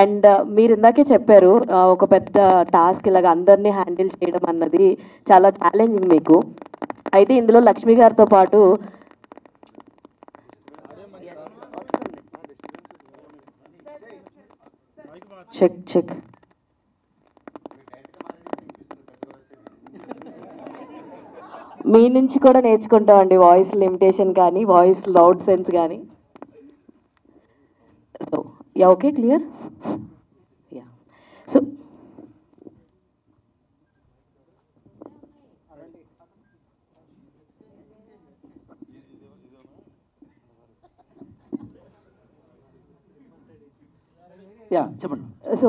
And మీరు ఇందాకే చెప్పారు ఒక పెద్ద టాస్క్ ఇలాగ అందరినీ హ్యాండిల్ చేయడం అన్నది చాలా ఛాలెంజింగ్ మీకు. అయితే ఇందులో లక్ష్మి గారితో పాటు చెక్ మీ నుంచి కూడా నేర్చుకుంటామండి, వాయిస్ లిమిటేషన్ కానీ వాయిస్ లౌడ్ సెన్స్ కానీ. So yeah, okay, clear. Yeah, so చెప్పండి. సో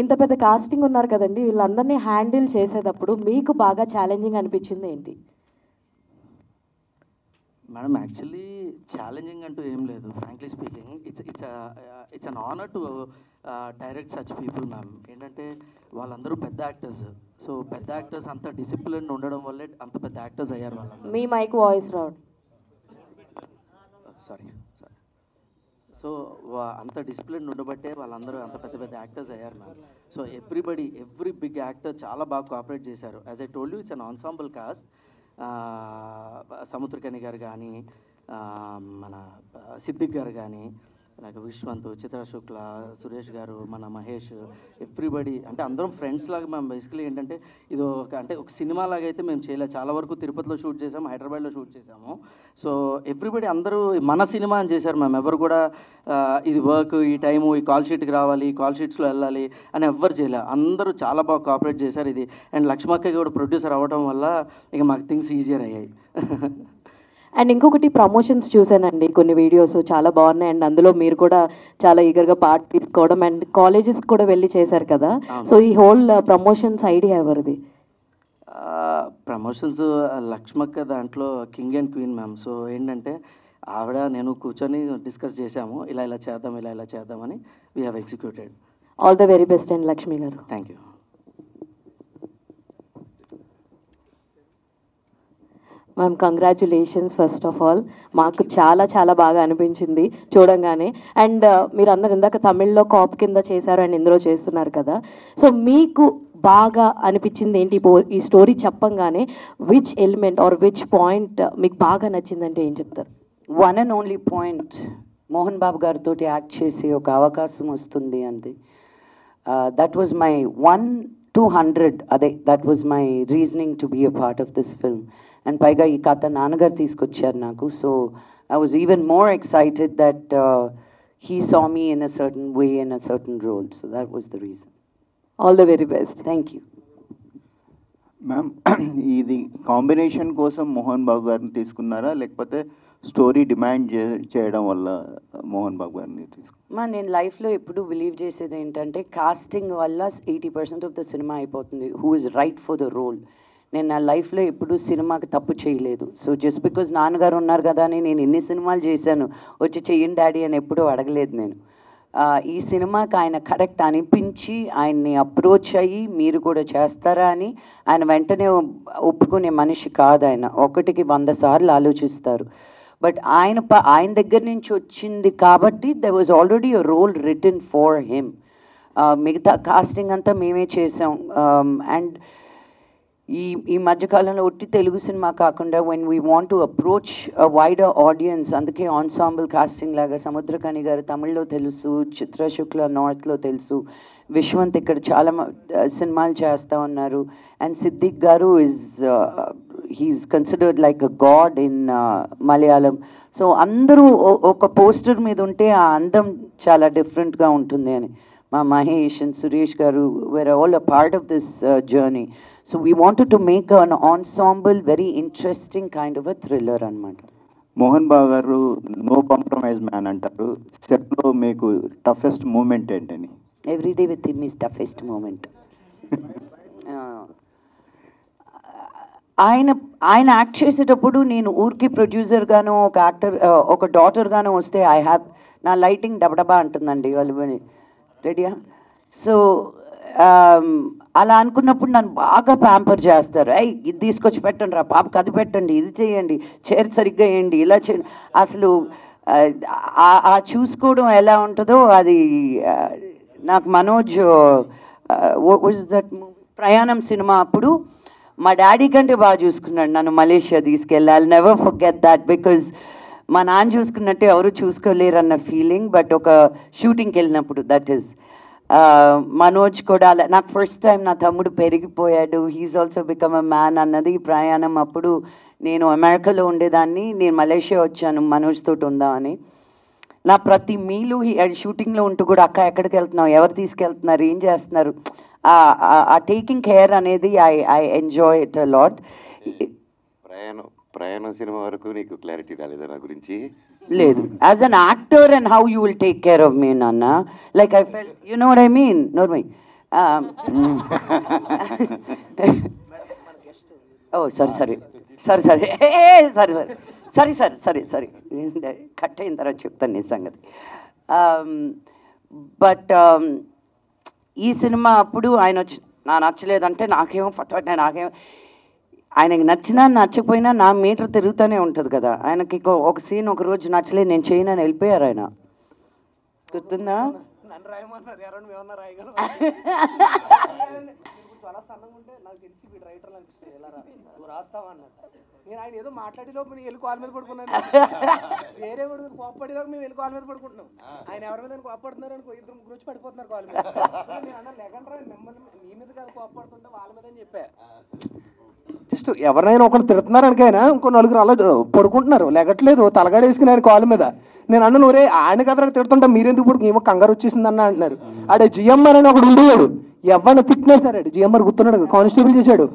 ఇంత పెద్ద కాస్టింగ్ ఉన్నారు కదండి, వీళ్ళందరినీ హ్యాండిల్ చేసేటప్పుడు మీకు బాగా ఛాలెంజింగ్ అనిపించింది ఏంటి? మేడం, యాక్చువల్లీ ఛాలెంజింగ్ అంటూ ఏం లేదు. Frankly speaking, it's an honour to direct such people ma'am. ఏంటంటే వాళ్ళందరూ పెద్ద యాక్టర్స్. సో పెద్ద యాక్టర్స్ అంత డిసిప్లిన్ ఉండడం వల్లే అంత పెద్ద యాక్టర్స్ అయ్యారు వాళ్ళు. మీ మైక్ వాయిస్ రావడం. సారీ. సో అంత డిసిప్లిన్ ఉండబట్టే వాళ్ళందరూ అంత పెద్ద పెద్ద యాక్టర్స్ అయ్యారు ma'am. So every big actor చాలా బాగా కోఆపరేట్ చేశారు. As I told you, it's an ensemble cast. Samuthirakani garu కానీ, మన సిద్దిక్ గారు కానీ, అలాగే విశ్వంత్, చిత్ర శుక్ల, సురేష్ గారు, మన మహేష్, ఎవ్రీబడి, అంటే అందరం ఫ్రెండ్స్ లాగా మేము బేసికలీ ఏంటంటే ఇది ఒక సినిమా లాగా అయితే మేము చేయలేదు. చాలా వరకు తిరుపతిలో షూట్ చేసాము, హైదరాబాద్లో షూట్ చేసాము. సో ఎవ్రీబడి అందరూ మన సినిమా అని చేశారు మేము. ఎవరు కూడా ఇది వర్క్, ఈ టైము, ఈ కాల్ షీట్కి రావాలి, ఈ కాల్ షీట్స్లో వెళ్ళాలి అని ఎవ్వరు చేయలేదు. అందరూ చాలా బాగా కోఆపరేట్ చేశారు. ఇది అండ్ లక్ష్మక్క కూడా ప్రొడ్యూసర్ అవ్వడం వల్ల ఇక మాకు థింగ్స్ ఈజియర్ అయ్యాయి. అండ్ ఇంకొకటి, ప్రమోషన్స్ చూసానండి కొన్ని వీడియోస్, చాలా బాగున్నాయి. అండ్ అందులో మీరు కూడా చాలా ఈగర్గా పార్ట్ తీసుకోవడం అండ్ కాలేజెస్ కూడా వెళ్ళి చేశారు కదా. సో ఈ హోల్ ప్రమోషన్స్ ఐడియా ఎవరిది? ప్రమోషన్స్ లక్ష్మక్క దాంట్లో king and queen ma'am. So ఏంటంటే ఆవిడ నేను కూర్చొని డిస్కస్ చేశాము, ఇలా చేద్దామని we have executed. All the very best and Lakshmi garu. Thank you. Ma'am, congratulations first of all. మాకు చాలా చాలా బాగా అనిపించింది చూడంగానే. అండ్ మీరు అందరు ఇందాక తమిళ్లో కాప్ కింద చేశారు అండ్ ఇందులో చేస్తున్నారు కదా. సో మీకు బాగా అనిపించింది ఏంటి ఈ స్టోరీ చెప్పంగానే? Which element or which point మీకు బాగా నచ్చిందంటే ఏం చెప్తారు? One and only point, Mohan Babu గారితో యాక్ట్ చేసి ఒక అవకాశం వస్తుంది అంతే. దట్ వాజ్ మై 1-200, అదే that was my reasoning to be a part of this film. And పైగా ఈ కథ నాన్నగారు తీసుకొచ్చారు నాకు. So I was even more excited that he saw me in a certain way, in a certain role. So that was the reason. All the very best. Thank you ma'am. ఇది combination కోసం మోహన్ బాబు గారిని తీసుకున్నారా, లేకపోతే story demand చేయడం వల్ల మోహన్ బాబు గారిని తీసుకున్నారా? నేను లైఫ్లో ఎప్పుడు బిలీవ్ చేసేది ఏంటంటే కాస్టింగ్ వల్ల 80% ఆఫ్ ద సినిమా అయిపోతుంది. Who is right for the role. నేను నా లైఫ్లో ఎప్పుడు సినిమాకి తప్పు చేయలేదు. సో జస్ట్ బికాజ్ నాన్నగారు ఉన్నారు కదా అని నేను ఎన్ని సినిమాలు చేశాను, వచ్చి చెయ్యండి డాడీ అని ఎప్పుడూ అడగలేదు నేను. ఈ సినిమాకి ఆయన కరెక్ట్ అనిపించి ఆయన్ని అప్రోచ్ అయ్యి మీరు కూడా చేస్తారా అని ఆయన వెంటనే ఒప్పుకునే మనిషి కాదు. ఆయన 1కి 100 సార్లు ఆలోచిస్తారు. బట్ ఆయన దగ్గర నుంచి వచ్చింది కాబట్టి there was already a role written for him. మిగతా కాస్టింగ్ అంతా మేమే చేసాం. అండ్ ఈ మధ్యకాలంలో ఒట్టి తెలుగు సినిమా కాకుండా when we want to approach a wider audience, అందుకే ఆన్సాంబుల్ కాస్టింగ్ లాగా సముద్రకని గారు తమిళ్లో తెలుసు, చిత్ర శుక్ల నార్త్లో తెలుసు, విశ్వంత్ ఇక్కడ చాలా సినిమాలు చేస్తూ ఉన్నారు. And Siddique garu he's considered like a god in Malayalam. So అందరూ ఒక పోస్టర్ మీద ఉంటే ఆ అందం చాలా డిఫరెంట్గా ఉంటుంది అని. మా Mahesh and Suresh garu were all a part of this journey. So we wanted to make an ensemble very interesting kind of a thriller అన్నమాట. మోహన్ బాబు గారు నో కాంప్రమైజ్ మ్యాన్ అంటారు. సెట్లో మీకు టఫెస్ట్ మూమెంట్ ఏంటని? Every day with him is toughest moment. ఆయన act చేసేటప్పుడు నేను ఊరికి ప్రొడ్యూసర్గాను ఒక యాక్టర్ ఒక డాటర్గాను వస్తే నా లైటింగ్ డబడబా అంటుందండి వాళ్ళు రెడీయా. సో అలా అనుకున్నప్పుడు నన్ను బాగా ప్యాంపర్ చేస్తారు. ఇది తీసుకొచ్చి పెట్టండి రా పాపకి, అది పెట్టండి, ఇది చేయండి, చైర్ సరిగ్గా వేయండి, ఇలా చేయండి. అసలు చూసుకోవడం ఎలా ఉంటుందో అది నాకు మనోజ్ వాజ్ దట్ ప్రయాణం సినిమా అప్పుడు మా డాడీ కంటే బాగా చూసుకున్నాడు నన్ను మలేషియా తీసుకెళ్ళాలి. నెవర్ ఫర్గెట్ దాట్, బికాజ్ మా నాన్న చూసుకున్నట్టు ఎవరు చూసుకోలేరు అన్న ఫీలింగ్. బట్ ఒక షూటింగ్కి వెళ్ళినప్పుడు దట్ ఈస్ మనోజ్ కూడా అలా నాకు ఫస్ట్ టైం నా తమ్ముడు పెరిగిపోయాడు, he is also become a man అన్నది ఈ ప్రయాణం. అప్పుడు నేను అమెరికాలో ఉండేదాన్ని, నేను మలేషియా వచ్చాను మనోజ్ తోటి ఉందామని. నా ప్రతి మీలు షూటింగ్లో ఉంటూ కూడా అక్క ఎక్కడికి వెళ్తున్నావు, ఎవరు తీసుకెళ్తున్నారు, ఏం చేస్తున్నారు, ఆ టేకింగ్ కేర్ అనేది I enjoy it a lot. ప్రయాణం సినిమా వరకు నీకు క్లారిటీ రాలేదా నా గురించి? లేదు, as an actor and how you will take care of మీ నాన్న, like I fell, you know what I mean. నోర్మై ఓ సారీ సారీ సరే సరే సరే సరే సరే సరే సరే సరే కట్ అయిన తర్వాత చెప్తాను నీ సంగతి. బట్ ఈ సినిమా అప్పుడు ఆయన వచ్చి నా నచ్చలేదంటే నాకేమో ఫటాఫట్ నాకేమో ఆయనకి నచ్చినా నచ్చకపోయినా నా మీటర్ తిరుగుతూనే ఉంటుంది కదా. ఆయనకి ఒక సీన్ ఒక రోజు నచ్చలేదు, నేను చేయను అని వెళ్ళిపోయారు ఆయన. గుర్తుందా? నేను ఆయన ఏదో మాట్లాడేలోపు నేను వెళ్ళి కాల్ మీద పడుకున్నాను. వేరే వాడు కోపపడేలోపు మేము వెళ్ళి కాల్ మీద పడుకుంటున్నాం. ఆయన ఎవరి మీద కోపడుతున్నారు అనుకో, ఇద్దరు ముగ్గురు వచ్చి పడిపోతున్నారు కాల్ మీద. నేను అన్న లేకుండా మిమ్మల్ని మీ మీద కాదు కోపడుతుంటే వాళ్ళ మీద అని చెప్పా. జస్ట్ ఎవరైనా ఒకరు తిడుతున్నారు అనుకైనా ఇంకో నలుగురు అలా పడుకుంటున్నారు, లెగట్లేదు, తలగాడేసుకుని ఆయన కాల్ మీద. నేను అన్న నూరే ఆయన కదరా తిడుతుంటా మీరెందుకు పడుకు, ఏమో కంగారు వచ్చేసిందన్న అంటున్నారు. ఆడే జిఎంఆర్ అని ఒకడు ఉండేవాడు, ఎవరిని తిట్టినేసాడు, జిఎంఆర్ గుర్తున్నాడు, కానిస్టేబుల్ చేశాడు.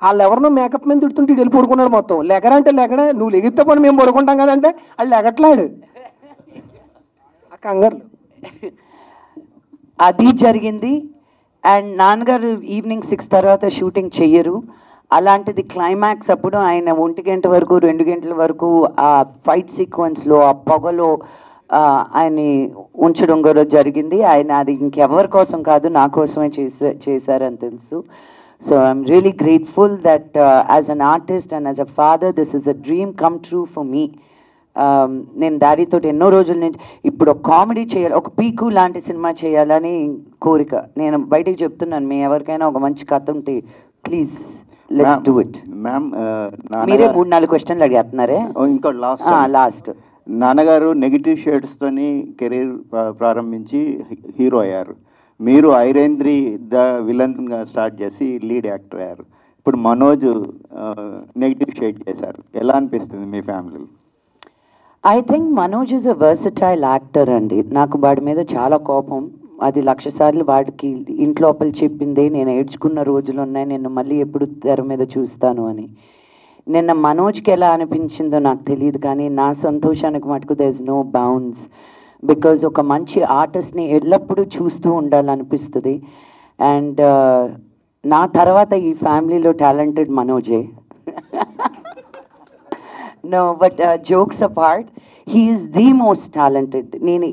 వాళ్ళు ఎవరినో మేకప్ మీద తిడుతుంటే వెళ్ళి పడుకున్నాడు. మొత్తం లెగరా అంటే లెగడే, నువ్వు లెగితే పని మేము పడుకుంటాం కదంటే వాళ్ళు లెగట్లాడు ఆ కంగారు. అది జరిగింది. అండ్ నాన్నగారు ఈవినింగ్ 6 తర్వాత షూటింగ్ చెయ్యరు. అలాంటిది క్లైమాక్స్ అప్పుడు ఆయన 1 గంట వరకు 2 గంటల వరకు ఆ ఫైట్ సీక్వెన్స్లో ఆ పొగలో ఆయన్ని ఉంచడం కూడా జరిగింది. ఆయన అది ఇంకెవరి కోసం కాదు, నా కోసమే చేశారని తెలుసు. So I'm really grateful that as an artist and as a father this is a dream come true for me. నేను డాడీతో ఎన్నో రోజుల నుంచి ఇప్పుడు ఒక కామెడీ చేయాలి, ఒక పీకు లాంటి సినిమా చేయాలని కోరిక. నేను బయటికి చెప్తున్నాను, మీ ఎవరికైనా ఒక మంచి కథ ఉంటే please let's do it. Ma'am మీరే 3-4 క్వశ్చన్లు అడిగేస్తున్నారే. ఇంకో లాస్ట్ నాన్నగారు నెగిటివ్ షేడ్స్తోని కెరీర్ ప్రారంభించి హీరో అయ్యారు. మీరు ఐరేంద్రి ద విలన్గా స్టార్ట్ చేసి లీడ్ యాక్టర్ అయ్యారు. ఇప్పుడు మనోజ్ నెగిటివ్ షేడ్ చేశారు, ఎలా అనిపిస్తుంది మీ ఫ్యామిలీలో? I think Manoj is a versatile actor అండి. నాకు వాడి మీద చాలా కోపం, అది 1,00,000 సార్లు వాడికి ఇంట్లోపల చెప్పిందే. నేను ఏడ్చుకున్న రోజులు ఉన్నాయి, నేను మళ్ళీ ఎప్పుడు తెర మీద చూస్తాను అని. నిన్న మనోజ్కి ఎలా అనిపించిందో నాకు తెలియదు, కానీ నా సంతోషానికి మటుకు there is no bounds. Because ఒక మంచి ఆర్టిస్ట్ని ఎల్లప్పుడూ చూస్తూ ఉండాలనిపిస్తుంది. అండ్ నా తర్వాత ఈ ఫ్యామిలీలో టాలెంటెడ్ మనోజే. No but jokes apart, he is the most talented. నేను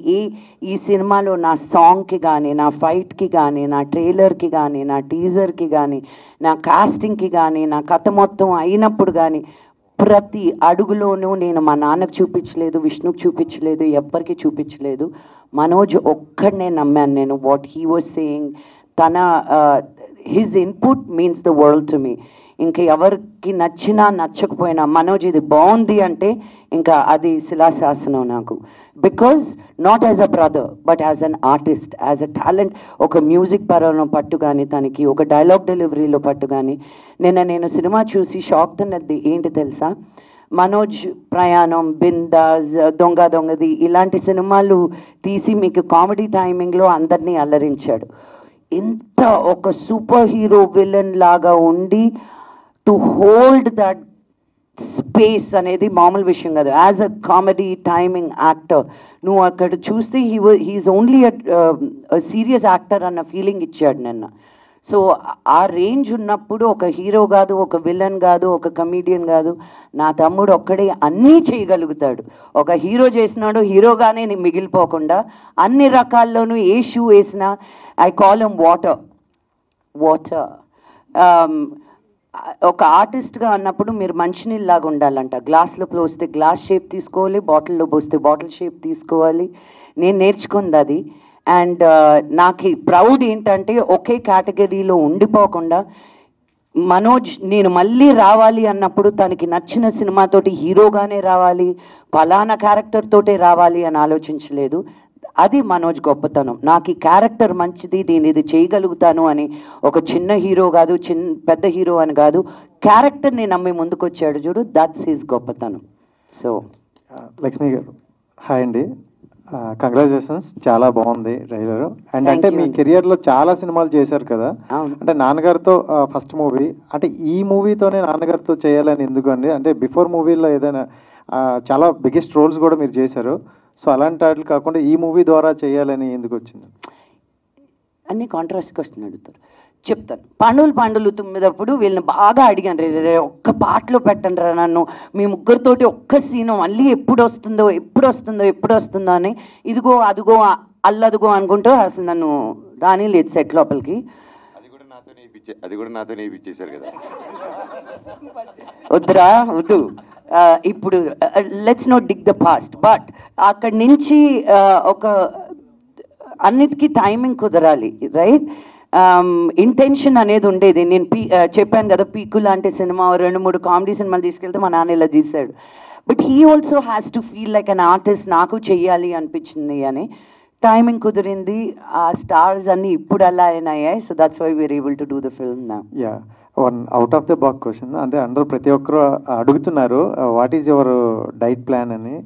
ఈ సినిమాలో నా సాంగ్కి కానీ, నా ఫైట్కి కానీ, నా ట్రైలర్కి కానీ, నా టీజర్కి కానీ, నా కాస్టింగ్కి కానీ, నా కథ మొత్తం అయినప్పుడు కానీ ప్రతి అడుగులోనూ నేను మా నాన్నకు చూపించలేదు, విష్ణుకు చూపించలేదు, ఎవ్వరికి చూపించలేదు. మనోజ్ ఒక్కడనే నమ్మాను నేను. వాట్ హీ వాజ్ సేయింగ్, తన his input means the world to me. ఇంకా ఎవరికి నచ్చినా నచ్చకపోయినా మనోజ్ ఇది బాగుంది అంటే ఇంకా అది శిలాశాసనం నాకు. Because not as a brother but as an artist, as a talent. ఒక మ్యూజిక్ పరంలో పట్టు కానీ, తనకి ఒక డైలాగ్ డెలివరీలో పట్టు కానీ. నేను సినిమా చూసి షాక్ తిన్నది ఏంటి తెలుసా, మనోజ్ ప్రయాణం, బిందాస్, దొంగ దొంగది ఇలాంటి సినిమాలు తీసి మీకు కామెడీ టైమింగ్లో అందరినీ అల్లరించాడు. ఇంత ఒక సూపర్ హీరో విలన్ లాగా ఉండి టు హోల్డ్ దట్ స్పేస్ అనేది మామూలు విషయం కాదు. As a comedy timing actor నువ్వు అక్కడ చూస్తే హీఈస్ ఓన్లీ సీరియస్ యాక్టర్ అన్న ఫీలింగ్ ఇచ్చాడు నిన్న. సో ఆ రేంజ్ ఉన్నప్పుడు ఒక హీరో కాదు, ఒక విలన్ కాదు, ఒక కమీడియన్ కాదు, నా తమ్ముడు ఒక్కడే అన్నీ చేయగలుగుతాడు. ఒక హీరో చేసినాడు, హీరోగానే మిగిలిపోకుండా అన్ని రకాల్లోనూ ఏ షూ వేసినా ఐ కాల్ హిమ్ వాటర్. ఒక ఆర్టిస్ట్గా అన్నప్పుడు మీరు మంచినీళ్ళలాగా ఉండాలంట. గ్లాస్లో పోస్తే గ్లాస్ షేప్ తీసుకోవాలి, బాటిల్లో పోస్తే బాటిల్ షేప్ తీసుకోవాలి. నేను నేర్చుకుంది అది. అండ్ నాకు ప్రౌడ్ ఏంటంటే ఒకే కేటగిరీలో ఉండిపోకుండా మనోజ్ నేను మళ్ళీ రావాలి అన్నప్పుడు తనకి నచ్చిన సినిమాతోటి హీరోగానే రావాలి, ఫలానా క్యారెక్టర్ తోటే రావాలి అని ఆలోచించలేదు. అది మనోజ్ గొప్పతనం. నాకు ఈ క్యారెక్టర్ మంచిది, నేను ఇది చేయగలుగుతాను అని ఒక చిన్న హీరో కాదు, పెద్ద హీరో అని కాదు, క్యారెక్టర్ని నమ్మి ముందుకు వచ్చాడు చూడు, దట్స్ హిస్ గొప్పతనం. సో లక్ష్మి గారు హాయ్ అండి, కంగ్రాచులేషన్స్, చాలా బాగుంది ట్రైలర్. అండ్ అంటే మీ కెరియర్లో చాలా సినిమాలు చేశారు కదా, అంటే నాన్నగారితో ఫస్ట్ మూవీ, అంటే ఈ మూవీతోనే నాన్నగారితో చేయాలని ఎందుకు అండి? అంటే బిఫోర్ మూవీలో ఏదైనా చాలా బిగ్గెస్ట్ రోల్స్ కూడా మీరు చేశారు, సో అలాంటి వాటికి కాకుండా ఈ మూవీ ద్వారా చేయాలని ఎందుకు వచ్చింది? అన్ని కాంట్రాస్ట్ క్వశ్చన్ అడుగుతారు, చెప్తాను. పాండవులు తుమ్మిదప్పుడు వీళ్ళని బాగా అడిగాను, రే ఒక్క పాటలో పెట్టండి రా నన్ను, మీ ముగ్గురితోటి ఒక్క సీను మళ్ళీ ఎప్పుడు వస్తుందో అని ఇదిగో అదిగో అల్లదుగో అనుకుంటూ అసలు నన్ను రానిలేదు సెట్ లోపలికి. అది కూడా నాతో నేర్పించేశారు కదా. వద్దురా వద్దు, ఇప్పుడు let's not dig the past. But అక్కడి నుంచి ఒక అన్నిటికీ టైమింగ్ కుదరాలి, రైట్? ఇంటెన్షన్ అనేది ఉండేది. నేను చెప్పాను కదా, పీకు లాంటి సినిమా 2-3 కామెడీ సినిమాలు తీసుకెళ్తే మా నాన్న ఇలా తీశాడు. But he also has to feel like an artist, నాకు చెయ్యాలి అనిపించింది అని. టైమింగ్ కుదిరింది, ఆ స్టార్స్ అన్ని ఇప్పుడు అలా అయినాయి. So that's why we're able to do the film now. Yeah, one out of the box question, అంటే అందరూ ప్రతి ఒక్కరు అడుగుతున్నారు what is your diet plan అని,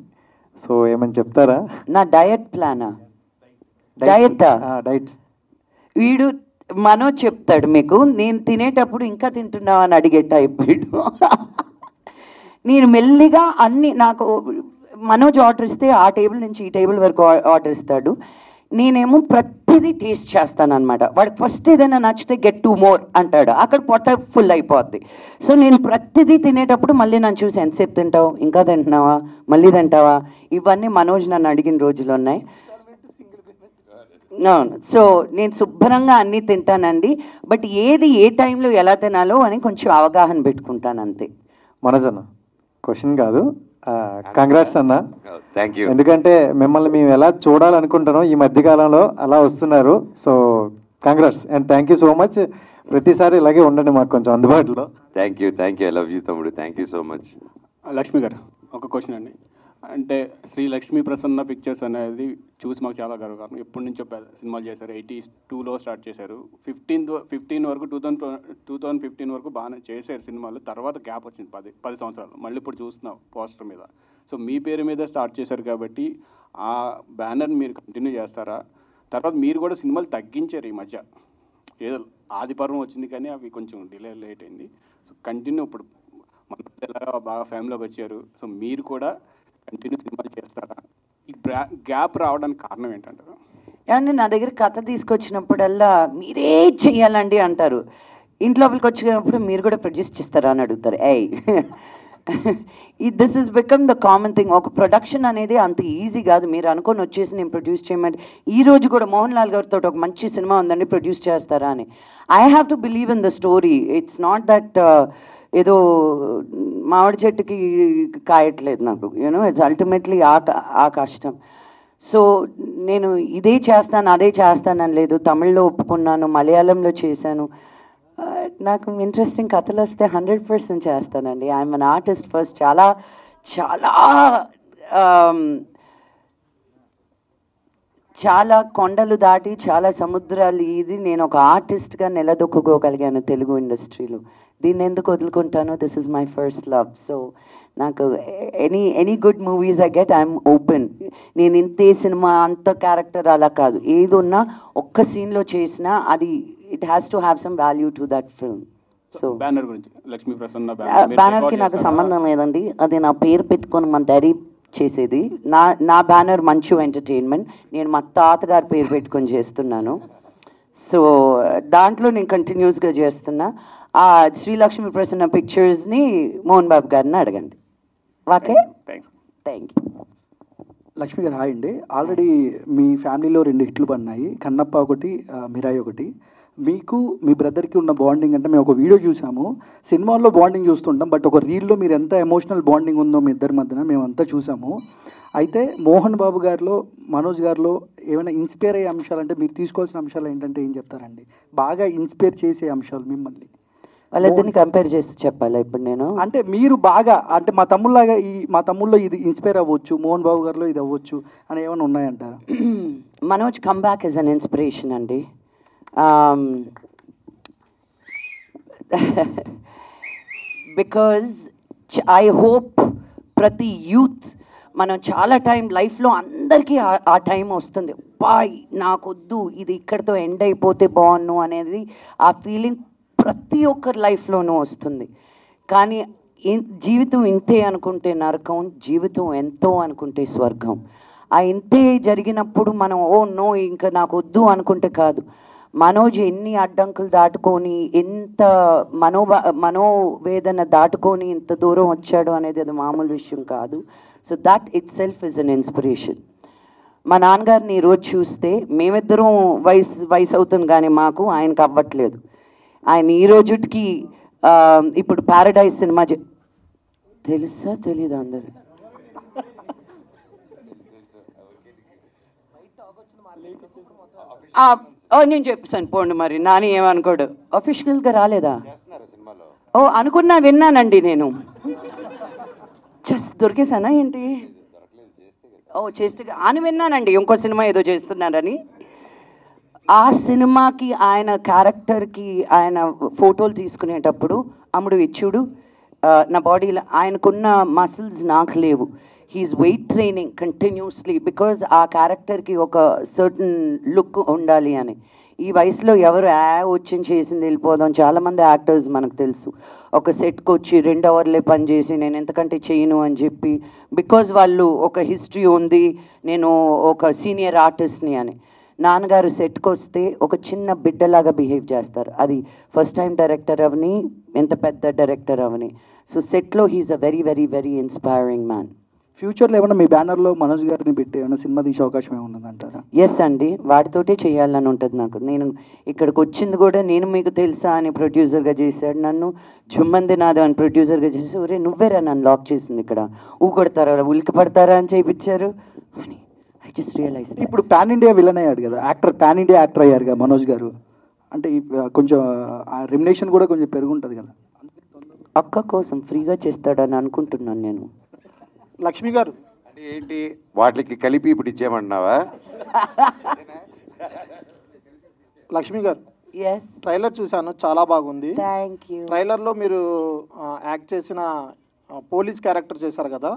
సో ఏమని చెప్తారా? నా డయట్ ప్లానా? డైట్స్ వీడు మనోజ్ చెప్తాడు మీకు. నేను తినేటప్పుడు ఇంకా తింటున్నావు అని అడిగే టైప్ వీడు. నేను మెల్లిగా అన్ని, నాకు మనోజ్ ఆర్డర్ ఇస్తే ఆ టేబుల్ నుంచి ఈ టేబుల్ వరకు ఆర్డర్ ఇస్తాడు, నేనేమో ప్రతిదీ టేస్ట్ చేస్తాను అనమాట. వాడికి ఫస్ట్ ఏదైనా నచ్చితే గెట్ 2 more అంటాడు, అక్కడ పొట్ట ఫుల్ అయిపోద్ది. సో నేను ప్రతిదీ తినేటప్పుడు మళ్ళీ నన్ను చూసి ఎంతసేపు తింటావు, ఇంకా తింటున్నావా, మళ్ళీ తింటావా, ఇవన్నీ మనోజ్ నన్ను అడిగిన రోజులు ఉన్నాయి. అవును, సో నేను శుభ్రంగా అన్నీ తింటానండి, బట్ ఏది ఏ టైంలో ఎలా తినాలో అని కొంచెం అవగాహన పెట్టుకుంటాను అంతే. మనోజ్ అన్న క్వశ్చన్ కాదు, కంగ్రాట్స్ అన్న. Thank you. ఎందుకంటే మిమ్మల్ని మేము ఎలా చూడాలనుకుంటున్నాం ఈ మధ్యకాలంలో అలా వస్తున్నారు, so congrats and thank you so much. ప్రతిసారి ఇలాగే ఉండండి మాకు కొంచెం అందుబాటులో. Thank you I love you తమ్ముడు, thank you so much. Lakshmi garu ఒక క్వశ్చన్ అండి, అంటే శ్రీ లక్ష్మీ ప్రసన్న పిక్చర్స్ అనేది చూసి మాకు చాలా గర్వకారణం. ఎప్పటి నుంచో సినిమాలు చేశారు, 82లో స్టార్ట్ చేశారు, 15 వరకు 2015 వరకు బాగానే చేశారు సినిమాలు. తర్వాత గ్యాప్ వచ్చింది 10 సంవత్సరాలు, మళ్ళీ ఇప్పుడు చూస్తున్నాం పోస్టర్ మీద. సో మీ పేరు మీద స్టార్ట్ చేశారు కాబట్టి ఆ బ్యానర్ని మీరు కంటిన్యూ చేస్తారా? తర్వాత మీరు కూడా సినిమాలు తగ్గించారు ఈ మధ్య, ఏదో ఆదిపర్వం వచ్చింది కానీ అవి కొంచెం లేట్ అయింది. సో కంటిన్యూ ఇప్పుడు మన ఎలాగా బాగా ఫ్యామిలీలోకి వచ్చారు, సో మీరు కూడా కంటిన్యూ సినిమాలు చేస్తారా? ఈ గ్యాప్ రావడానికి కారణం ఏంటంటారు? ఏమంటే నా దగ్గర కథ తీసుకొచ్చినప్పుడల్లా మీరే చెయ్యాలండి అంటారు, ఇంట్లోపలికి వచ్చినప్పుడు మీరు కూడా ప్రొడ్యూస్ చేస్తారా అని అడుగుతారు. This is become the common thing. ఒక ప్రొడక్షన్ అనేది అంత ఈజీ కాదు. మీరు అనుకొని వచ్చేసి నేను ప్రొడ్యూస్ చేయమంటే, ఈ రోజు కూడా మోహన్ లాల్ గారితో ఒక మంచి సినిమా ఉందండి ప్రొడ్యూస్ చేస్తారా అని. I have to believe in the story. It's not that ఏదో మామిడి చెట్టుకి కాయట్లేదు నాకు, యూనో ఇట్స్ అల్టిమేట్లీ ఆ కష్టం. సో నేను ఇదే చేస్తాను అదే చేస్తానని లేదు. తమిళ్లో ఒప్పుకున్నాను, మలయాళంలో చేశాను. నాకు ఇంట్రెస్టింగ్ కథలు వస్తే 100% చేస్తానండి. I'm an artist first. చాలా చాలా చాలా కొండలు దాటి చాలా సముద్రాలు ఇది నేను ఒక ఆర్టిస్ట్గా నిలదొక్కుకోగలిగాను తెలుగు ఇండస్ట్రీలో. దీన్ని ఎందుకు వదులుకుంటాను? This is my first love. So నాకు any good movies I get, I'm open. నేను ఇంతే సినిమా అంత క్యారెక్టర్ అలా కాదు, ఏది ఉన్నా ఒక్క సీన్లో చేసినా అది it has to have some value to that film. So banner గురించి లక్ష్మీ ప్రసన్న బ్యానర్కి నాకు సంబంధం లేదండి, అది నా పేరు పెట్టుకొని మా డాడీ చేసేది. నా బ్యానర్ మంచు ఎంటర్టైన్మెంట్, నేను మా తాతగారి పేరు పెట్టుకొని చేస్తున్నాను. సో దాంట్లో నేను కంటిన్యూస్గా చేస్తున్నా. ఆ శ్రీలక్ష్మి ప్రసన్న పిక్చర్స్ని మోహన్ బాబు గారిని అడగండి. Okay, thank you. లక్ష్మి గారు హాయ్ అండి. ఆల్రెడీ మీ ఫ్యామిలీలో 2 హిట్లు పడినాయి, కన్నప్ప ఒకటి, మిరాయి ఒకటి. మీకు మీ బ్రదర్కి ఉన్న బాండింగ్ అంటే మేము ఒక వీడియో చూసాము, సినిమాల్లో బాండింగ్ చూస్తుంటాం, బట్ ఒక రీల్లో మీరు ఎంత ఎమోషనల్ బాండింగ్ ఉందో మీ ఇద్దరి మధ్యన మేమంతా చూసాము. అయితే మోహన్ బాబు గారిలో మనోజ్ గారిలో ఏమైనా ఇన్స్పైర్ అయ్యే అంశాలు అంటే మీరు తీసుకోవాల్సిన అంశాలు ఏంటంటే ఏం చెప్తారండి? బాగా ఇన్స్పైర్ చేసే అంశాలు మిమ్మల్ని వాళ్ళిద్దరిని కంపేర్ చేసి చెప్పాలా ఇప్పుడు నేను? అంటే మీరు బాగా అంటే మా తమ్ముళ్ళలో ఇది ఇన్స్పైర్ అవ్వచ్చు, మోహన్ బాబు గారిలో ఇది అవ్వచ్చు అని ఏమైనా ఉన్నాయంటారా? Manoj comeback is an inspiration అండి. బికాజ్ ఐ హోప్ ప్రతి యూత్ మనం చాలా టైం లైఫ్లో అందరికీ ఆ టైం వస్తుంది, బాయ్ నాకొద్దు ఇది ఇక్కడితో ఎండ్ అయిపోతే బాగున్ను అనేది ఆ ఫీలింగ్ ప్రతి ఒక్కరి లైఫ్లోనూ వస్తుంది. కానీ జీవితం ఇంతే అనుకుంటే నరకం, జీవితం ఎంతో అనుకుంటే స్వర్గం. ఆ ఇంతే జరిగినప్పుడు మనం ఓ నో ఇంకా నాకు వద్దు అనుకుంటే కాదు. మనోజ్ ఎన్ని అడ్డంకులు దాటుకొని ఎంత మనోవేదన దాటుకొని ఇంత దూరం వచ్చాడు అనేది అది మామూలు విషయం కాదు. So that it self is an inspiration. మా నాన్నగారిని ఈరోజు చూస్తే మేమిద్దరం వయసు అవుతుంది కానీ మాకు ఆయనకు అవ్వట్లేదు. ఆయన ఈ రోజుకి ఇప్పుడు ప్యారడైజ్ సినిమా తెలుసా తెలీదా అందరు? నేను చెప్పాను పోండి, మరి నాని ఏమనుకోడు. అఫీషియల్గా రాలేదా? ఓ అనుకున్నా, విన్నానండి నేను. దొరికేసానా ఏంటి? ఓ చేస్తే అని విన్నానండి, ఇంకో సినిమా ఏదో చేస్తున్నారని. ఆ సినిమాకి ఆయన క్యారెక్టర్కి ఆయన ఫోటోలు తీసుకునేటప్పుడు అమ్ముడు ఇచ్చుడు నా బాడీలో ఆయనకున్న మసిల్స్ నాకు లేవు. He's weight training continuously because ఆ క్యారెక్టర్కి ఒక సర్టన్ లుక్ ఉండాలి అని. ఈ వయసులో ఎవరు వచ్చి చేసింది వెళ్ళిపోదాం. చాలామంది యాక్టర్స్ మనకు తెలుసు ఒక సెట్కి వచ్చి 2 అవర్లే పనిచేసి నేను ఎంతకంటే చేయను అని చెప్పి, బికాజ్ వాళ్ళు ఒక హిస్టరీ ఉంది, నేను ఒక సీనియర్ ఆర్టిస్ట్ని అని. నాన్నగారు సెట్కి వస్తే ఒక చిన్న బిడ్డలాగా బిహేవ్ చేస్తారు. అది ఫస్ట్ టైం డైరెక్టర్ అవని, ఎంత పెద్ద డైరెక్టర్ అవని. సో సెట్లో he's a very very very inspiring man. ఫ్యూచర్లో ఏమైనా మీ బ్యానర్లో మనోజ్ గారిని పెట్టి ఏమైనా సినిమా తీసే అవకాశం ఏమైనా అంటారా? ఎస్ అండి, వాటితోటే చేయాలని ఉంటుంది నాకు. నేను ఇక్కడికి వచ్చింది కూడా నేను మీకు తెలుసా అని ప్రొడ్యూసర్గా చేశాడు నన్ను. జుమ్మంది నాదో అని ప్రొడ్యూసర్గా చేసి ఒరే నువ్వేరా నన్ను లాక్ చేసింది ఇక్కడ, ఊకొడతారా ఉలికి పడతారా అని చేయించారు అని ఐ జస్ట్ రియలైజ్. ఇప్పుడు పాన్ ఇండియా విలన్ అయ్యాడు కదా యాక్టర్, పాన్ ఇండియా యాక్టర్ అయ్యారు కదా మనోజ్ గారు. అంటే కొంచెం రెమ్యునేషన్ కూడా కొంచెం పెరుగుంటుంది కదా. అక్క కోసం ఫ్రీగా చేస్తాడని అనుకుంటున్నాను నేను. లక్ష్మి గారు అంటే ఏంటి వాటికి కలిపి ఇప్పుడు ఇచ్చేయమంటున్నావా? లక్ష్మి గారు ట్రైలర్ చూశాను, చాలా బాగుంది. ట్రైలర్లో మీరు యాక్ట్ చేసిన పోలీస్ క్యారెక్టర్ చేశారు కదా,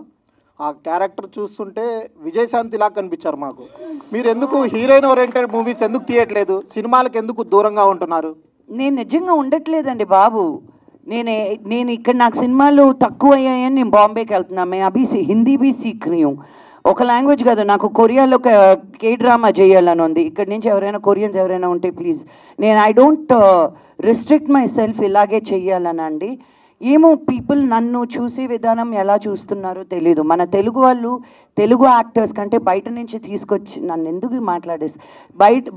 ఆ క్యారెక్టర్ చూస్తుంటే విజయశాంతిలా కనిపించారు మాకు. మీరు ఎందుకు హీరోయిన్ ఓరియంటెడ్ మూవీస్ ఎందుకు తీయట్లేదు? సినిమాలకు ఎందుకు దూరంగా ఉంటున్నారు? నేను నిజంగా ఉండట్లేదండి బాబు. నేను ఇక్కడ నాకు సినిమాలు తక్కువ అయ్యాయని నేను బాంబేకి వెళ్తున్నాను. మేము అభి హిందీ బీ సీఖ్ రही हूं. ఒక లాంగ్వేజ్ కాదు, నాకు కొరియాలో కే డ్రామా చేయాలని ఉంది. ఇక్కడి నుంచి ఎవరైనా కొరియన్స్ ఎవరైనా ఉంటే please. I don't restrict my self ఇలాగే చెయ్యాలని అండి. ఏమో పీపుల్ నన్ను చూసే విధానం ఎలా చూస్తున్నారో తెలీదు. మన తెలుగు వాళ్ళు తెలుగు యాక్టర్స్ కంటే బయట నుంచి తీసుకొచ్చి నన్ను ఎందుకు మాట్లాడేసి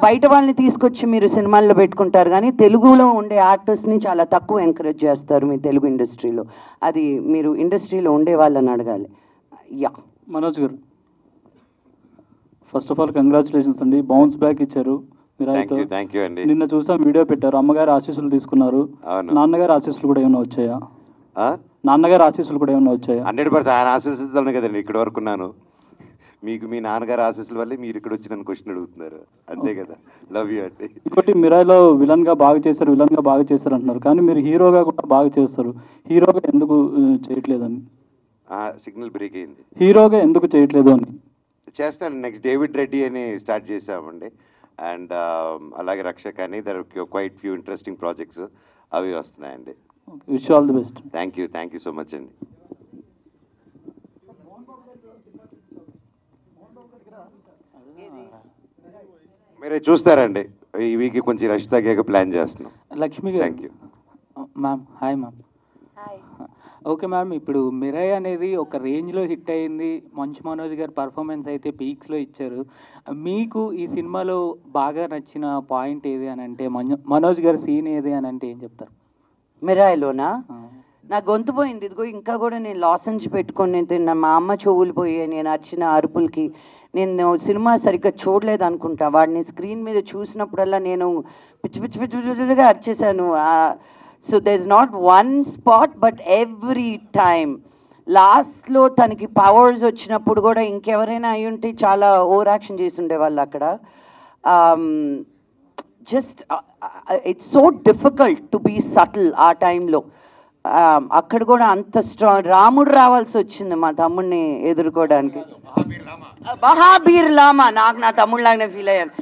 బయట వాళ్ళని తీసుకొచ్చి మీరు సినిమాల్లో పెట్టుకుంటారు కానీ తెలుగులో ఉండే యాక్టర్స్ని చాలా తక్కువ ఎంకరేజ్ చేస్తారు మీ తెలుగు ఇండస్ట్రీలో. అది మీరు ఇండస్ట్రీలో ఉండే వాళ్ళని అడగాలి. యా మనోజ్ గారు, ఫస్ట్ ఆఫ్ ఆల్ కంగ్రాచులేషన్స్ అండి, బౌన్స్ బ్యాక్ ఇచ్చారు. థ్యాంక్ యూ అండి. నిన్న చూసాం, వీడియో పెట్టారు, అమ్మగారి ఆశీస్సులు తీసుకున్నారు. నాన్నగారి ఆశీస్సులు కూడా ఏమైనా వచ్చాయా? నాన్నగారి ఆశీస్సులు కూడా ఏమైనా వచ్చాయా? 100% ఆయన ఆశీస్సులతోనే కదండి ఇక్కడ వరకు ఉన్నాను. మీకు మీ నాన్నగారి ఆశీస్సుల వల్లే మీరు ఇక్కడ వచ్చి నన్ను క్వశ్చన్ అడుగుతున్నారు, అంతే కదా. లవ్ యూ అండి. ఇంకోటి మిరాయిలో విలన్గా బాగా చేశారు అంటున్నారు, కానీ మీరు హీరోగా కూడా బాగా చేస్తారు. హీరోగా ఎందుకు చేయట్లేదని? సిగ్నల్ బ్రేక్ అయింది. హీరోగా ఎందుకు చేయట్లేదు అని చేస్తాను. నెక్స్ట్ డేవిడ్ రెడ్డి అని స్టార్ట్ చేసామండి. అండ్ అలాగే రక్షక్ అని there quite few interesting projects అవి వస్తున్నాయండి. Wish all the best. Thank you so much అండి. మీరే చూస్తారండి, ఈ వీక్ కొంచెం రష్ తగ్గాక ప్లాన్ చేస్తున్నాం. Lakshmi garu. Thank you ma'am. Hi ma'am. Okay ma'am, ఇప్పుడు మిరాయ్ అనేది ఒక రేంజ్లో హిట్ అయింది. మంచు మనోజ్ గారు పర్ఫార్మెన్స్ అయితే పీక్స్లో ఇచ్చారు. మీకు ఈ సినిమాలో బాగా నచ్చిన పాయింట్ ఏది అని అంటే, మనోజ్ గారి సీన్ ఏది అని అంటే ఏం చెప్తారు? మిరాయిలోనా? నా గొంతు పోయింది, ఇదిగో ఇంకా కూడా నేను లాసెన్స్ పెట్టుకొని నేను తిన్నా, మా అమ్మ చెవులు పోయాయి నేను అరిచిన అరుపులకి. నేను సినిమా సరిగ్గా చూడలేదు అనుకుంటా, వాడిని స్క్రీన్ మీద చూసినప్పుడల్లా నేను పిచ్చి పిచ్చి పిచ్చి పిచ్చిగా అరిచేశాను. So there is not one spot but every time. లాస్ట్లో తనకి పవర్స్ వచ్చినప్పుడు కూడా ఇంకెవరైనా అయి ఉంటే చాలా ఓవర్ యాక్షన్ చేసి ఉండేవాళ్ళు అక్కడ. Just it's so difficult to be subtle ఆ టైంలో. అక్కడ కూడా అంత స్ట్రాంగ్. రాముడు రావాల్సి వచ్చింది మా తమ్ముడిని ఎదుర్కోవడానికి. మహావీర్ లామా, నాకు నా తమ్ముడిలాగానే ఫీల్ అయ్యాను.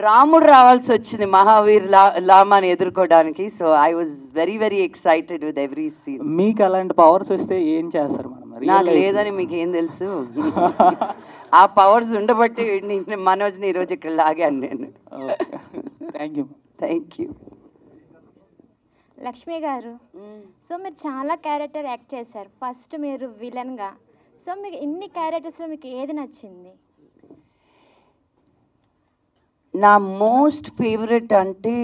రాముడు రావాల్సి వచ్చింది మహావీర్ లామాని ఎదుర్కోవడానికి. So I was very very excited with every scene. మీకు అలాంటి పవర్స్ వస్తే ఏం చేస్తారు మేడం? నాకు లేదని మీకు ఏం తెలుసు? ఆ పవర్స్ ఉండబట్టి మనోజ్ని ఈరోజు ఇక్కడ లాగాను నేను. Thank you. Thank you. Lakshmi గారు, సో మీరు చాలా క్యారెక్టర్ యాక్ట్ చేశారు. ఫస్ట్ మీరు విలన్గా. సో మీకు ఇన్ని క్యారెక్టర్స్లో మీకు ఏది నచ్చింది? నా మోస్ట్ ఫేవరెట్ అంటే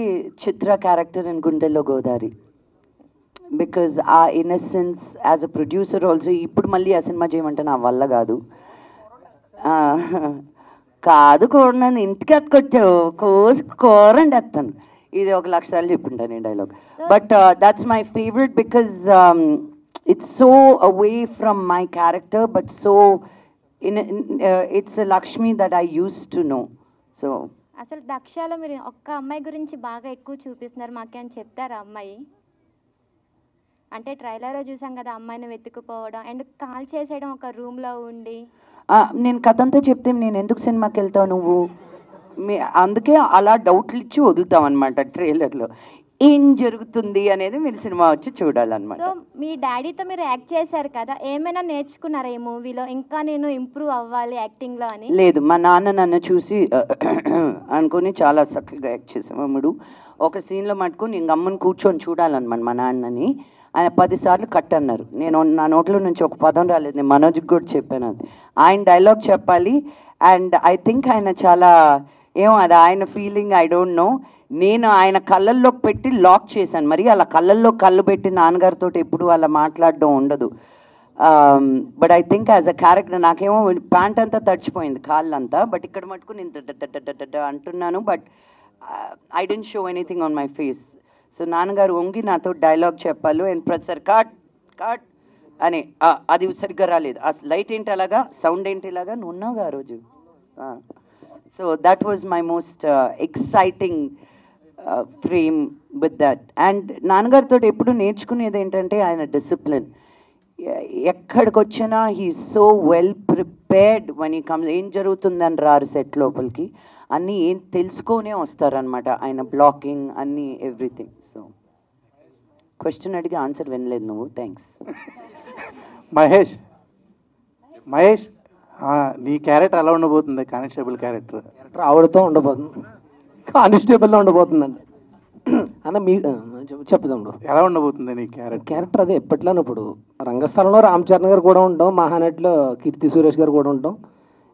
చిత్ర క్యారెక్టర్ ఇన్ గుండెల్లో గోదారి. బికాజ్ ఆ innocence as a producer also. ఇప్పుడు మళ్ళీ ఆ సినిమా చేయమంటే నా వల్ల కాదు. కాదు కూరని ఇంటికి అతుకొచ్చావు, కోసి కూరండి వస్తాను. ఇది 1,00,000 సార్లు చెప్పింటాను నేను dialogue. But that's my favourite because it's so away from my character but so it's Lakshmi that I use to know. So అసలు దక్షలో మీరు ఒక్క అమ్మాయి గురించి బాగా ఎక్కువ చూపిస్తున్నారు, మాకేం చెప్తారా అమ్మాయి? అంటే ట్రైలర్లో చూసాం కదా, అమ్మాయిని వెతుకుపోవడం అండ్ కాల్ చేసేయడం ఒక రూమ్లో ఉండి. నేను కథ అంతా చెప్తే నేను ఎందుకు సినిమాకి వెళ్తావు నువ్వు? అందుకే అలా డౌట్లు ఇచ్చి వదులుతాం అనమాట ట్రైలర్లో. ఏం జరుగుతుంది అనేది మీరు సినిమా వచ్చి చూడాలన్నమాట. సో మీ డాడీతో మీరు యాక్ట్ చేశారు కదా, ఏమైనా నేర్చుకున్నారా ఈ మూవీలో? ఇంకా నేను ఇంప్రూవ్ అవ్వాలి యాక్టింగ్లో అని? లేదు, మా నాన్న నన్ను చూసి అనుకుని చాలా సటిల్గా యాక్ట్ చేసాం. అమ్ముడు ఒక సీన్లో మటుకు నేను గమ్మని కూర్చొని చూడాలన్నమాట మా నాన్నని. ఆయన 10 సార్లు కట్ అన్నారు. నేను నా నోట్లో నుంచి ఒక పదం రాలేదు. నేను మనోజ్కి కూడా చెప్పాను అది. ఆయన డైలాగ్ చెప్పాలి అండ్ ఐ థింక్ ఆయన చాలా ఏమో అది ఆయన ఫీలింగ్, ఐ డోంట్ నో. నేను ఆయన కళ్ళల్లో పెట్టి లాక్ చేశాను. మరి అలా కళ్ళల్లో కళ్ళు పెట్టి నాన్నగారితో ఎప్పుడు అలా మాట్లాడడం ఉండదు. But I think as a character నాకేమో ప్యాంట్ అంతా తడిచిపోయింది కాళ్ళంతా, బట్ ఇక్కడ మటుకు నేను అంటున్నాను but I don't show anything on my face. So నాన్నగారు వంగి నాతో డైలాగ్ చెప్పాలి అండ్ ప్రతిసారి కట్ కట్ అని అది సరిగ్గా రాలేదు. ఆ లైట్ ఏంటి అలాగా, సౌండ్ ఏంటి ఇలాగా, నువ్వు ఉన్నావుగా ఆ రోజు. So that was my most exciting frame with that. And నాన్నగారితో ఎప్పుడు నేర్చుకునేది ఏంటంటే ఆయన డిసిప్లిన్. ఎక్కడికి వచ్చినా he so well prepared one he comes. ఏం జరుగుతుందని రారు సెట్ లోపలికి, అన్నీ ఏం తెలుసుకొనే వస్తారనమాట. ఆయన బ్లాకింగ్ అన్నీ ఎవ్రీథింగ్. సో క్వశ్చన్ అడిగి ఆన్సర్ వినలేదు నువ్వు. థ్యాంక్స్. మహేష్, నీ క్యారెక్టర్ ఎలా ఉండబోతుంది? కానిస్టేబుల్ క్యారెక్టర్ ఆవిడతో ఉండబోతుంది, కానిస్టేబుల్లో ఉండబోతుందండి అన్న. మీ చెప్తాము ఎలా ఉండబోతుంది నీ క్యారెక్టర్? అదే ఎప్పట్లోనే ఇప్పుడు రంగస్థలంలో రామ్ చరణ్ గారు కూడా ఉంటాం, మహానటిలో కీర్తి సురేష్ గారు కూడా ఉంటాం,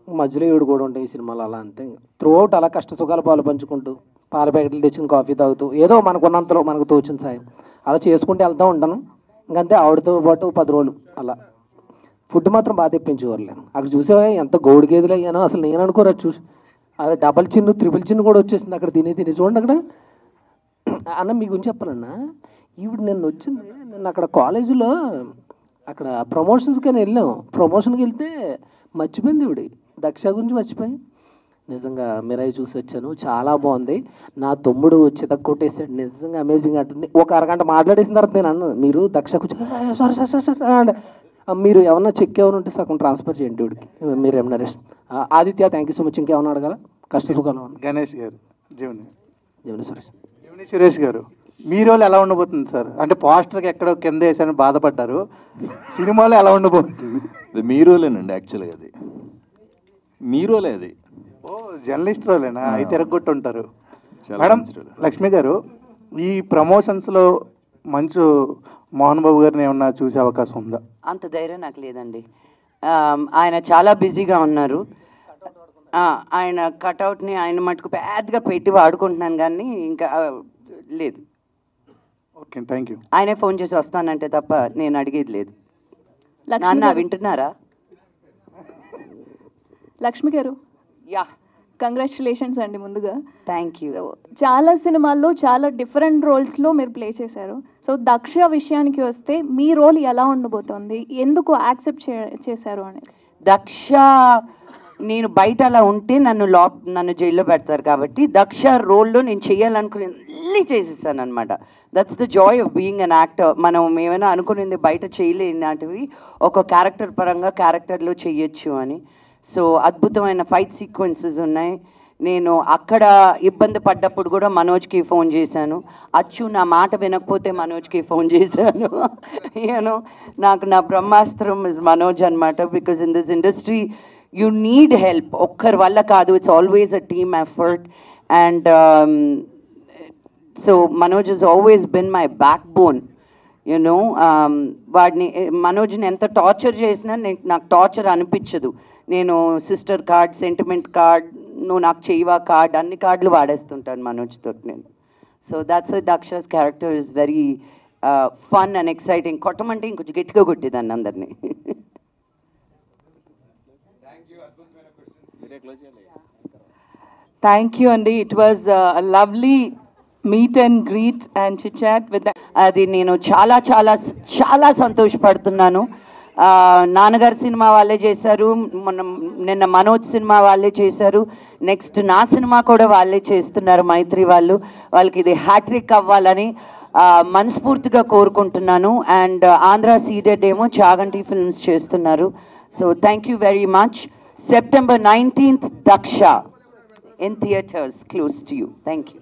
మధ్యలో ఈవిడ కూడా ఉంటాయి ఈ సినిమాలో. అలా అంతే త్రూ అవుట్ అలా కష్ట సుఖాలు పాలు పంచుకుంటూ పాల ప్యాకెట్లు తెచ్చుకుని కాఫీ తాగుతూ ఏదో మనకున్నంతలో మనకు తోచిన సాయం అలా చేసుకుంటూ వెళ్తూ ఉంటాను. ఇంకంతే ఆవిడతో పాటు 10 రోజులు అలా. ఫుడ్ మాత్రం బాగా తెప్పించేవాళ్ళు. అక్కడ చూసే ఎంత గౌడు గేదెలు అయ్యానో అసలు నేను అనుకోరు. అది చూసి అదే డబల్ చిన్ను ట్రిపుల్ చిన్ను కూడా వచ్చేసింది అక్కడ తిని చూడండి. అక్కడ అన్న మీ గురించి చెప్పాలన్నా, ఈవిడ నిన్న వచ్చింది. నిన్న అక్కడ కాలేజీలో అక్కడ ప్రమోషన్స్కి వెళ్ళాం. ప్రమోషన్కి వెళ్తే మర్చిపోయింది ఈవిడ, దక్ష గురించి మర్చిపోయి. నిజంగా మిరాయి చూసి వచ్చాను, చాలా బాగుంది. నా తమ్ముడు చితక్ కొట్టేసాడు, నిజంగా అమేజింగ్ అంటుంది. ఒక అరగంట మాట్లాడేసిన తర్వాత నేను అన్నాను, మీరు దక్ష కూర్చొని సారీ మీరు ఏమన్నా చెక్ ఏమైనా ఉంటే సగం ట్రాన్స్ఫర్ చేయండి వీడికి, మీరు remuneration. Aditya thank you so much. ఇంకేమన్నా అడగాల? కష్టసుఖాలు. గణేష్ గారు, జీవని సురేష్ గారు, మీ రోల్ ఎలా ఉండబోతుంది సార్? అంటే పోస్టర్కి ఎక్కడో కింద వేసాను బాధపడ్డారు, సినిమాలో ఎలా ఉండబోతుంది? మీ రోలేనండి యాక్చువల్గా, అది మీ రోలే. అది జర్నలిస్ట్ రోలేనా? అయితే తిరగొట్టుంటారు. మేడం లక్ష్మి గారు, ఈ ప్రమోషన్స్లో మంచు మోహన్ బాబు గారిని ఏమన్నా చూసే అవకాశం ఉందా? అంత ధైర్యం నాకు లేదండి. ఆయన చాలా బిజీగా ఉన్నారు. ఆయన కటౌట్ని ఆయన మటుకు పెద్దగా పెట్టి వాడుకుంటున్నాను కానీ ఇంకా లేదు. Okay, thank you. ఆయనే ఫోన్ చేసి వస్తానంటే తప్ప నేను అడిగేది లేదు. లక్ష్మి నాన్న గారు. వింటున్నారా? లక్ష్మి గారు, యా, కంగ్రాచులేషన్స్ అండి ముందుగా. Thank you. చాలా సినిమాల్లో చాలా డిఫరెంట్ రోల్స్లో మీరు ప్లే చేశారు. సో దక్ష విషయానికి వస్తే మీ రోల్ ఎలా ఉండబోతోంది, ఎందుకు యాక్సెప్ట్ చేశారు అనేది? దక్ష నేను బయట అలా ఉంటే నన్ను జైల్లో పెడతారు కాబట్టి దక్ష రోల్లో నేను చేయాలనుకుని అన్నీ చేసేసాను అనమాట. That's the Joy of being an actor. మనం ఏమైనా అనుకునేది బయట చేయలేనివి ఒక క్యారెక్టర్ పరంగా క్యారెక్టర్లో చెయ్యొచ్చు అని. సో అద్భుతమైన ఫైట్ సీక్వెన్సెస్ ఉన్నాయి. నేను అక్కడ ఇబ్బంది పడ్డప్పుడు కూడా మనోజ్కి ఫోన్ చేశాను. అచ్చు నా మాట వినకపోతే మనోజ్కి ఫోన్ చేశాను. యూనో నాకు నా బ్రహ్మాస్త్రం ఇస్ మనోజ్ అనమాట. Because in this industry you need help. ఒక్కరి వల్ల కాదు, it's always a team effort. And so Manoj is always been my back bone. You know వాడిని మనోజ్ని ఎంత టార్చర్ చేసినా నాకు టార్చర్ అనిపించదు. నేను సిస్టర్ కార్డ్, సెంటిమెంట్ కార్డ్, నువ్వు నాకు చేయవా కార్డ్, అన్ని కార్డులు వాడేస్తుంటాను మనోజ్తో నేను. So that's Daksha's character is very fun and exciting. కొట్టమంటే ఇంకొంచెం గట్టిగా కొట్టేదాన్ని అందరినీ. థ్యాంక్ యూ అండి. It was lovely meet and greet and chit chat with. అది నేను చాలా చాలా చాలా సంతోషపడుతున్నాను. నాన్నగారు సినిమా వాళ్ళే చేశారు, నిన్న మనోజ్ సినిమా వాళ్ళే చేశారు, నెక్స్ట్ నా సినిమా కూడా వాళ్ళే చేస్తున్నారు మైత్రి వాళ్ళు. వాళ్ళకి ఇది హ్యాట్రిక్ అవ్వాలని మనస్ఫూర్తిగా కోరుకుంటున్నాను. అండ్ ఆంధ్ర సీడెడ్ ఏమో చాగంటి ఫిల్మ్స్ చేస్తున్నారు. So thank you very much. September 19th, Daksha in theatres close to you. Thank you.